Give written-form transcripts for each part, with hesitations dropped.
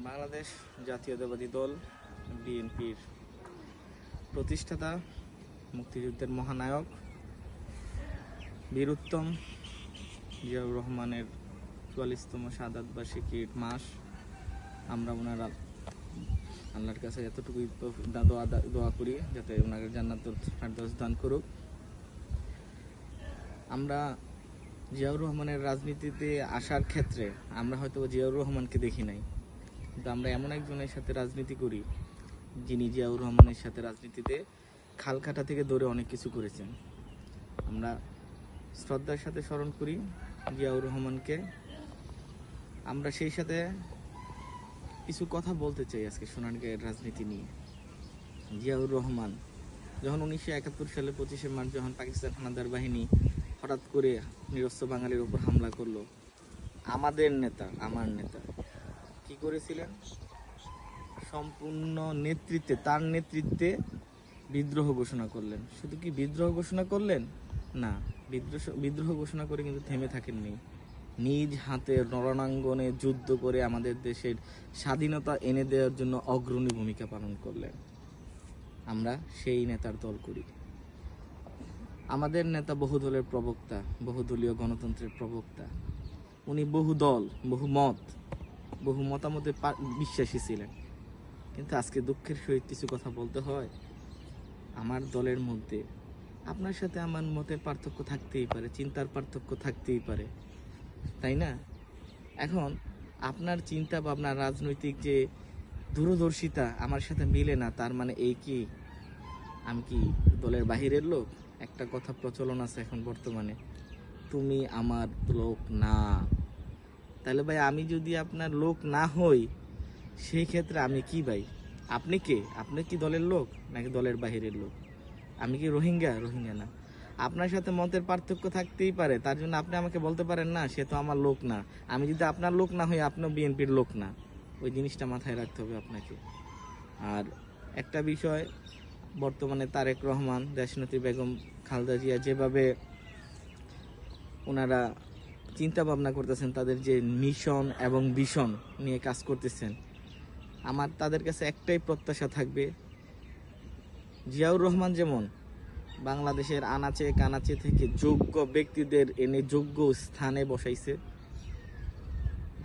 বাংলাদেশ জাতীয়তাবাদী দল বিএনপির প্রতিষ্ঠাতা, মুক্তিযুদ্ধের মহানায়ক বীর উত্তম জিয়াউর রহমানের ৪৪তম শাহাদাত বার্ষিকীর মাস। আমরা ওনার আল্লাহর কাছে এতটুকুই দোয়া করি যাতে ওনাকে জান্নাতুল ফেরদৌস দান করুক। আমরা জিয়াউর রহমানের রাজনীতিতে আসার ক্ষেত্রে আমরা হয়তো জিয়াউর রহমানকে দেখি নাই, কিন্তু আমরা এমন একজনের সাথে রাজনীতি করি যিনি জিয়াউর রহমানের সাথে রাজনীতিতে খালকাটা থেকে দৌড়ে অনেক কিছু করেছেন। আমরা শ্রদ্ধার সাথে স্মরণ করি জিয়াউর রহমানকে। আমরা সেই সাথে কিছু কথা বলতে চাই আজকে সোনারগাঁয়ের রাজনীতি নিয়ে। জিয়াউর রহমান যখন 1971 সালে 25শে মার্চ যখন পাকিস্তান হানাদার বাহিনী হঠাৎ করে নিরস্ত্র বাঙালির উপর হামলা করলো, আমাদের নেতা, আমার নেতা কি করেছিলেন? সম্পূর্ণ নেতৃত্বে, তার নেতৃত্বে বিদ্রোহ ঘোষণা করলেন। শুধু কি বিদ্রোহ ঘোষণা করলেন? না, বিদ্রোহ ঘোষণা করে কিন্তু থেমে থাকেননি। নিজ হাতে রণাঙ্গনে যুদ্ধ করে আমাদের দেশের স্বাধীনতা এনে দেওয়ার জন্য অগ্রণী ভূমিকা পালন করলেন। আমরা সেই নেতার দল করি। আমাদের নেতা বহুদলের প্রবক্তা, বহুদলীয় গণতন্ত্রের প্রবক্তা। উনি বহু দল, বহু মত, বহু মতামতে বিশ্বাসী ছিলেন। কিন্তু আজকে দুঃখের সহিত কিছু কথা বলতে হয়। আমার দলের মধ্যে আপনার সাথে আমার মতের পার্থক্য থাকতেই পারে, চিন্তার পার্থক্য থাকতেই পারে, তাই না? এখন আপনার চিন্তা বা আপনার রাজনৈতিক যে দূরদর্শিতা আমার সাথে মিলে না, তার মানে এই কি আমি কি দলের বাহিরের লোক? একটা কথা প্রচলন আছে এখন বর্তমানে, তুমি আমার লোক না। তাহলে ভাই আমি যদি আপনার লোক না হই, সেই ক্ষেত্রে আমি কি ভাই? আপনি কে? আপনি কি দলের লোক নাকি দলের বাহিরের লোক? আমি কি রোহিঙ্গা? রোহিঙ্গা না। আপনার সাথে মতের পার্থক্য থাকতেই পারে, তার জন্য আপনি আমাকে বলতে পারেন না সে তো আমার লোক না। আমি যদি আপনার লোক না হই, আপনিও বিএনপির লোক না। ওই জিনিসটা মাথায় রাখতে হবে আপনাকে। আর একটা বিষয়, বর্তমানে তারেক রহমান, দেশনেত্রী বেগম খালেদা জিয়া যেভাবে ওনারা চিন্তা ভাবনা করতেছেন, তাদের যে মিশন এবং ভিশন নিয়ে কাজ করতেছেন, আমার তাদের কাছে একটাই প্রত্যাশা থাকবে, জিয়াউর রহমান যেমন বাংলাদেশের আনাচে কানাচে থেকে যোগ্য ব্যক্তিদের এনে যোগ্য স্থানে বসাইছে,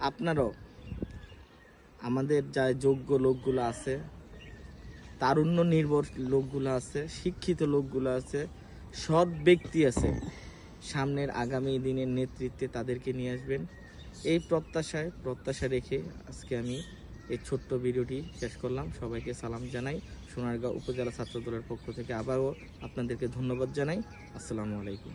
আপনারাও আমাদের যা যোগ্য লোকগুলো আছে, তারুণ্য নির্ভর লোকগুলো আছে, শিক্ষিত লোকগুলো আছে, সৎ ব্যক্তি আছে, সামনের আগামী দিনের নেতৃত্বে তাদেরকে নিয়ে আসবেন। এই প্রত্যাশা রেখে আজকে আমি এই ছোট্ট ভিডিওটি শেষ করলাম। সবাইকে সালাম জানাই। সোনারগাঁও উপজেলা ছাত্র দলের পক্ষ থেকে আবারও আপনাদেরকে ধন্যবাদ জানাই। আসসালামু আলাইকুম।